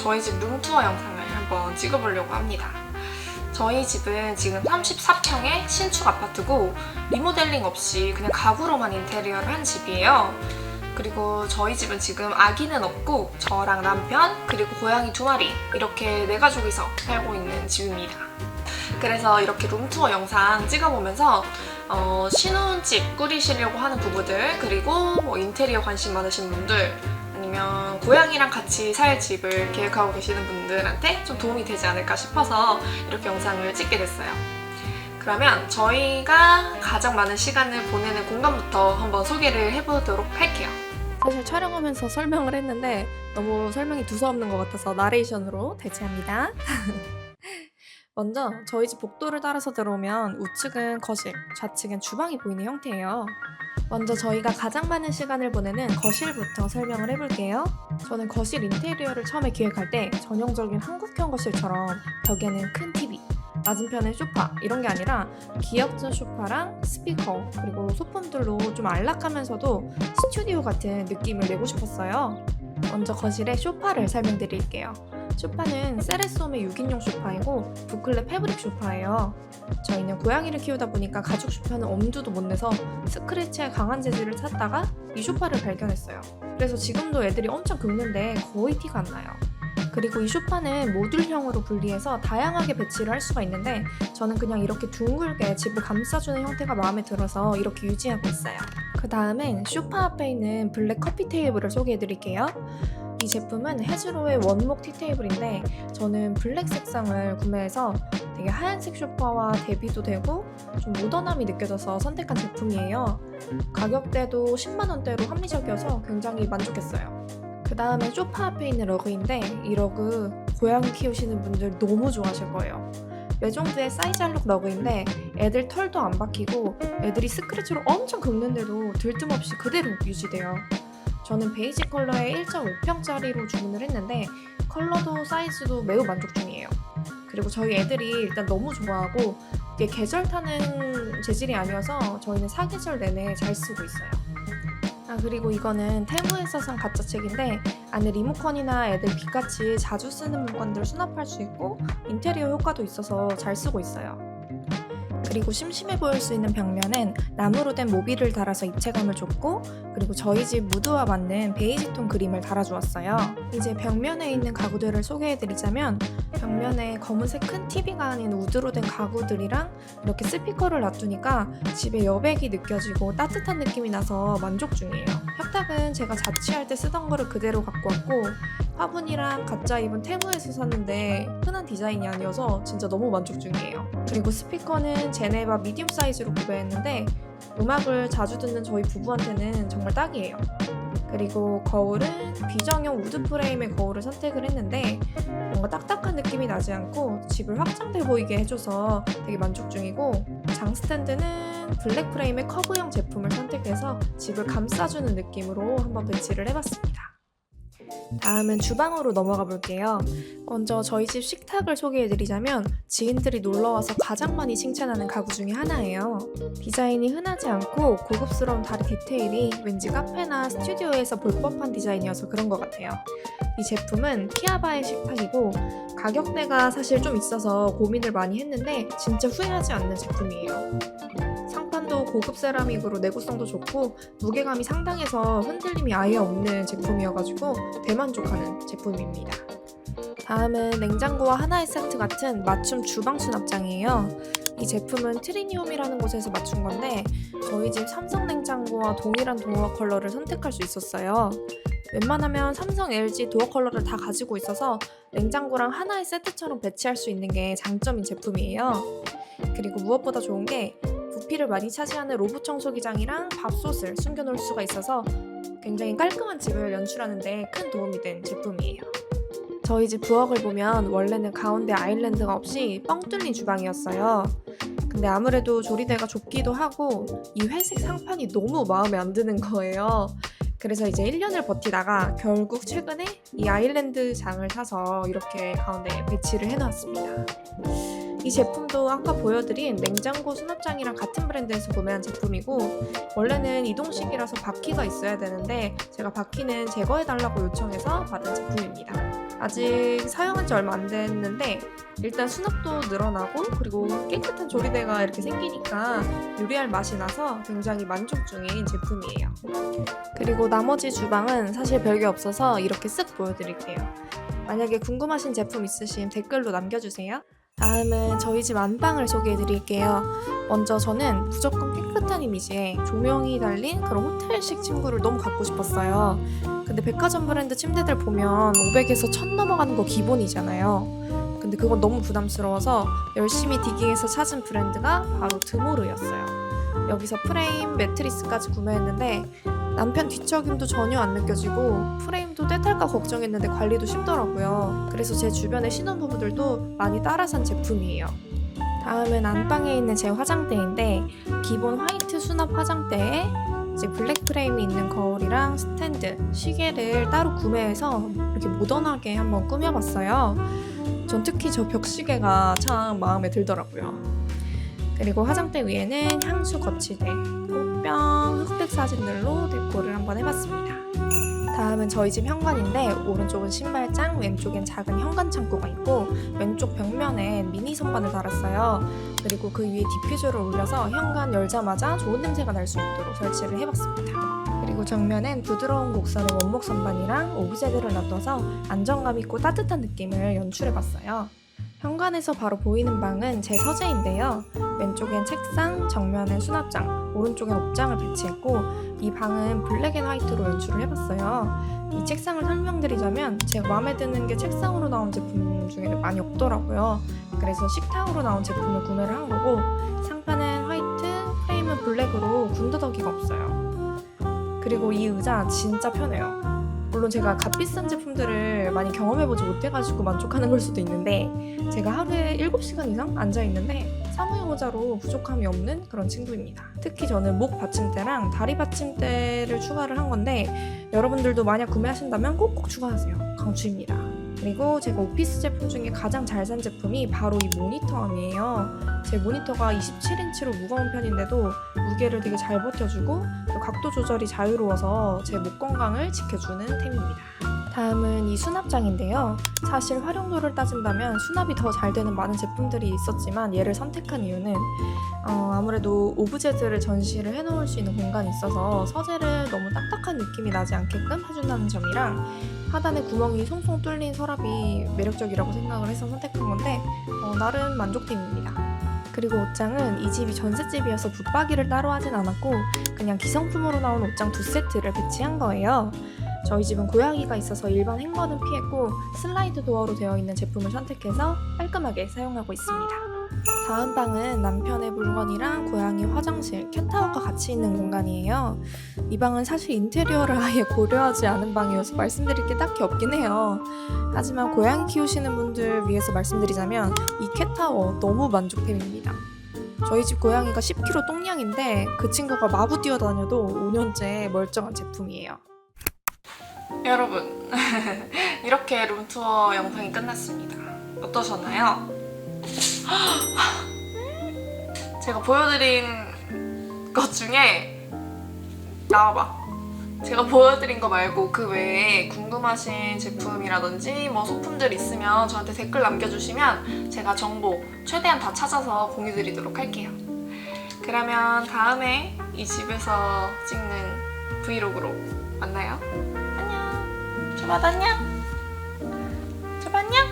저희 집 룸투어 영상을 한번 찍어보려고 합니다. 저희 집은 지금 34평의 신축 아파트고 리모델링 없이 그냥 가구로만 인테리어를 한 집이에요. 그리고 저희 집은 지금 아기는 없고 저랑 남편 그리고 고양이 2마리 이렇게 4가족이서 살고 있는 집입니다. 그래서 이렇게 룸투어 영상 찍어보면서 신혼집 꾸리시려고 하는 부부들 그리고 뭐 인테리어 관심 많으신 분들 아니면 고양이랑 같이 살 집을 계획하고 계시는 분들한테 좀 도움이 되지 않을까 싶어서 이렇게 영상을 찍게 됐어요. 그러면 저희가 가장 많은 시간을 보내는 공간부터 한번 소개를 해보도록 할게요. 사실 촬영하면서 설명을 했는데 너무 설명이 두서없는 것 같아서 나레이션으로 대체합니다. 먼저 저희 집 복도를 따라서 들어오면 우측은 거실, 좌측은 주방이 보이는 형태예요. 먼저 저희가 가장 많은 시간을 보내는 거실부터 설명을 해볼게요. 저는 거실 인테리어를 처음에 기획할 때 전형적인 한국형 거실처럼 벽에는 큰 TV, 맞은편에 소파 이런 게 아니라 기역자 소파랑 스피커 그리고 소품들로 좀 안락하면서도 스튜디오 같은 느낌을 내고 싶었어요. 먼저 거실의 소파를 설명드릴게요. 소파는 세레솜의 6인용 소파이고 부클레 패브릭 소파예요. 저희는 고양이를 키우다 보니까 가죽 소파는 엄두도 못 내서 스크래치에 강한 재질을 찾다가 이 소파를 발견했어요. 그래서 지금도 애들이 엄청 긁는데 거의 티가 안 나요. 그리고 이 소파는 모듈형으로 분리해서 다양하게 배치를 할 수가 있는데 저는 그냥 이렇게 둥글게 집을 감싸주는 형태가 마음에 들어서 이렇게 유지하고 있어요. 그 다음엔 소파 앞에 있는 블랙 커피 테이블을 소개해드릴게요. 이 제품은 헤즈로의 원목 티테이블인데 저는 블랙 색상을 구매해서 되게 하얀색 소파와 대비도 되고 좀 모던함이 느껴져서 선택한 제품이에요. 가격대도 10만원대로 합리적이어서 굉장히 만족했어요. 그 다음에 소파 앞에 있는 러그인데 이 러그 고양이 키우시는 분들 너무 좋아하실 거예요. 외종부의 사이즈알록 러그인데 애들 털도 안 박히고 애들이 스크래치로 엄청 긁는데도 들뜸없이 그대로 유지돼요. 저는 베이지 컬러의 1.5평짜리로 주문을 했는데 컬러도 사이즈도 매우 만족 중이에요. 그리고 저희 애들이 일단 너무 좋아하고 이게 계절 타는 재질이 아니어서 저희는 사계절 내내 잘 쓰고 있어요. 그리고 이거는 테무에서 산 가짜 책인데 안에 리모컨이나 애들 빗같이 자주 쓰는 물건들을 수납할 수 있고 인테리어 효과도 있어서 잘 쓰고 있어요. 그리고 심심해 보일 수 있는 벽면엔 나무로 된 모빌을 달아서 입체감을 줬고 그리고 저희 집 무드와 맞는 베이지톤 그림을 달아주었어요. 이제 벽면에 있는 가구들을 소개해드리자면 벽면에 검은색 큰 TV가 아닌 우드로 된 가구들이랑 이렇게 스피커를 놔두니까 집에 여백이 느껴지고 따뜻한 느낌이 나서 만족 중이에요. 협탁은 제가 자취할 때 쓰던 거를 그대로 갖고 왔고 화분이랑 가짜 입은 테무에서 샀는데 흔한 디자인이 아니어서 진짜 너무 만족 중이에요. 그리고 스피커는 제네바 미디움 사이즈로 구매했는데 음악을 자주 듣는 저희 부부한테는 정말 딱이에요. 그리고 거울은 비정형 우드 프레임의 거울을 선택을 했는데 뭔가 딱딱한 느낌이 나지 않고 집을 확장돼 보이게 해줘서 되게 만족 중이고 장 스탠드는 블랙 프레임의 커브형 제품을 선택해서 집을 감싸주는 느낌으로 한번 배치를 해봤습니다. 다음은 주방으로 넘어가 볼게요. 먼저 저희 집 식탁을 소개해드리자면 지인들이 놀러와서 가장 많이 칭찬하는 가구 중에 하나예요. 디자인이 흔하지 않고 고급스러운 다리 디테일이 왠지 카페나 스튜디오에서 볼 법한 디자인이어서 그런 것 같아요. 이 제품은 키아바의 식탁이고 가격대가 사실 좀 있어서 고민을 많이 했는데 진짜 후회하지 않는 제품이에요. 상판도 고급 세라믹으로 내구성도 좋고 무게감이 상당해서 흔들림이 아예 없는 제품이어가지고 대만족하는 제품입니다. 다음은 냉장고와 하나의 세트 같은 맞춤 주방 수납장이에요. 이 제품은 트리니움이라는 곳에서 맞춘 건데 저희 집 삼성 냉장고와 동일한 도어 컬러를 선택할 수 있었어요. 웬만하면 삼성, LG 도어 컬러를 다 가지고 있어서 냉장고랑 하나의 세트처럼 배치할 수 있는 게 장점인 제품이에요. 그리고 무엇보다 좋은 게 부피를 많이 차지하는 로봇 청소기장이랑 밥솥을 숨겨놓을 수가 있어서 굉장히 깔끔한 집을 연출하는 데 큰 도움이 된 제품이에요. 저희 집 부엌을 보면 원래는 가운데 아일랜드가 없이 뻥 뚫린 주방이었어요. 근데 아무래도 조리대가 좁기도 하고 이 회색 상판이 너무 마음에 안 드는 거예요. 그래서 이제 1년을 버티다가 결국 최근에 이 아일랜드 장을 사서 이렇게 가운데 배치를 해놨습니다. 이 제품도 아까 보여드린 냉장고 수납장이랑 같은 브랜드에서 구매한 제품이고 원래는 이동식이라서 바퀴가 있어야 되는데 제가 바퀴는 제거해달라고 요청해서 받은 제품입니다. 아직 사용한 지 얼마 안 됐는데 일단 수납도 늘어나고 그리고 깨끗한 조리대가 이렇게 생기니까 요리할 맛이 나서 굉장히 만족 중인 제품이에요. 그리고 나머지 주방은 사실 별게 없어서 이렇게 쓱 보여드릴게요. 만약에 궁금하신 제품 있으시면 댓글로 남겨주세요. 다음은 저희 집 안방을 소개해드릴게요. 먼저 저는 무조건 깨끗한 이미지에 조명이 달린 그런 호텔식 침구를 너무 갖고 싶었어요. 근데 백화점 브랜드 침대들 보면 500에서 1000 넘어가는 거 기본이잖아요. 근데 그건 너무 부담스러워서 열심히 디깅해서 찾은 브랜드가 바로 드모르였어요. 여기서 프레임, 매트리스까지 구매했는데 남편 뒤척임도 전혀 안 느껴지고 프레임도 떼탈까 걱정했는데 관리도 쉽더라고요. 그래서 제 주변의 신혼부부들도 많이 따라 산 제품이에요. 다음은 안방에 있는 제 화장대인데 기본 화이트 수납 화장대에 이제 블랙 프레임이 있는 거울이랑 스탠드, 시계를 따로 구매해서 이렇게 모던하게 한번 꾸며봤어요. 전 특히 저 벽시계가 참 마음에 들더라고요. 그리고 화장대 위에는 향수 거치대, 꽃병, 흑백 사진들로 데코를 한번 해봤습니다. 다음은 저희 집 현관인데 오른쪽은 신발장, 왼쪽엔 작은 현관 창고가 있고 왼쪽 벽면엔 미니 선반을 달았어요. 그리고 그 위에 디퓨저를 올려서 현관 열자마자 좋은 냄새가 날 수 있도록 설치를 해봤습니다. 그리고 정면엔 부드러운 곡선의 원목 선반이랑 오브제들을 놔둬서 안정감 있고 따뜻한 느낌을 연출해봤어요. 현관에서 바로 보이는 방은 제 서재인데요. 왼쪽엔 책상, 정면엔 수납장, 오른쪽엔 옷장을 배치했고 이 방은 블랙 앤 화이트로 연출을 해봤어요. 이 책상을 설명드리자면 제가 마음에 드는 게 책상으로 나온 제품 중에는 많이 없더라고요. 그래서 식탁으로 나온 제품을 구매를 한 거고 상판은 화이트, 프레임은 블랙으로 군더더기가 없어요. 그리고 이 의자 진짜 편해요. 물론 제가 값비싼 제품들을 많이 경험해보지 못해가지고 만족하는 걸 수도 있는데 제가 하루에 7시간 이상 앉아있는데 사무용 의자로 부족함이 없는 그런 친구입니다. 특히 저는 목 받침대랑 다리 받침대를 추가를 한 건데 여러분들도 만약 구매하신다면 꼭꼭 추가하세요. 강추입니다. 그리고 제가 오피스 제품 중에 가장 잘 산 제품이 바로 이 모니터함이에요. 제 모니터가 27인치로 무거운 편인데도 무게를 되게 잘 버텨주고 각도 조절이 자유로워서 제 목 건강을 지켜주는 템입니다. 다음은 이 수납장인데요. 사실 활용도를 따진다면 수납이 더 잘 되는 많은 제품들이 있었지만 얘를 선택한 이유는 아무래도 오브제들을 전시를 해놓을 수 있는 공간이 있어서 서재를 너무 딱딱한 느낌이 나지 않게끔 해준다는 점이랑 하단에 구멍이 송송 뚫린 서랍이 매력적이라고 생각을 해서 선택한 건데 나름 만족템입니다. 그리고 옷장은 이 집이 전셋집이어서 붙박이를 따로 하진 않았고 그냥 기성품으로 나온 옷장 2세트를 배치한 거예요. 저희 집은 고양이가 있어서 일반 행거는 피했고 슬라이드 도어로 되어 있는 제품을 선택해서 깔끔하게 사용하고 있습니다. 다음 방은 남편의 물건이랑 고양이 화장실, 캣타워가 같이 있는 공간이에요. 이 방은 사실 인테리어를 아예 고려하지 않은 방이어서 말씀드릴 게 딱히 없긴 해요. 하지만 고양이 키우시는 분들 위해서 말씀드리자면 이 캣타워 너무 만족템입니다. 저희 집 고양이가 10kg 똥냥인데 그 친구가 마구 뛰어다녀도 5년째 멀쩡한 제품이에요. 여러분 이렇게 룸투어 영상이 끝났습니다. 어떠셨나요? 제가 보여드린 것 중에 나와봐. 제가 보여드린 거 말고 그 외에 궁금하신 제품이라든지 뭐 소품들 있으면 저한테 댓글 남겨주시면 제가 정보 최대한 다 찾아서 공유드리도록 할게요. 그러면 다음에 이 집에서 찍는 브이로그로 만나요. 안녕. 저봐 안녕. 저봐 안녕.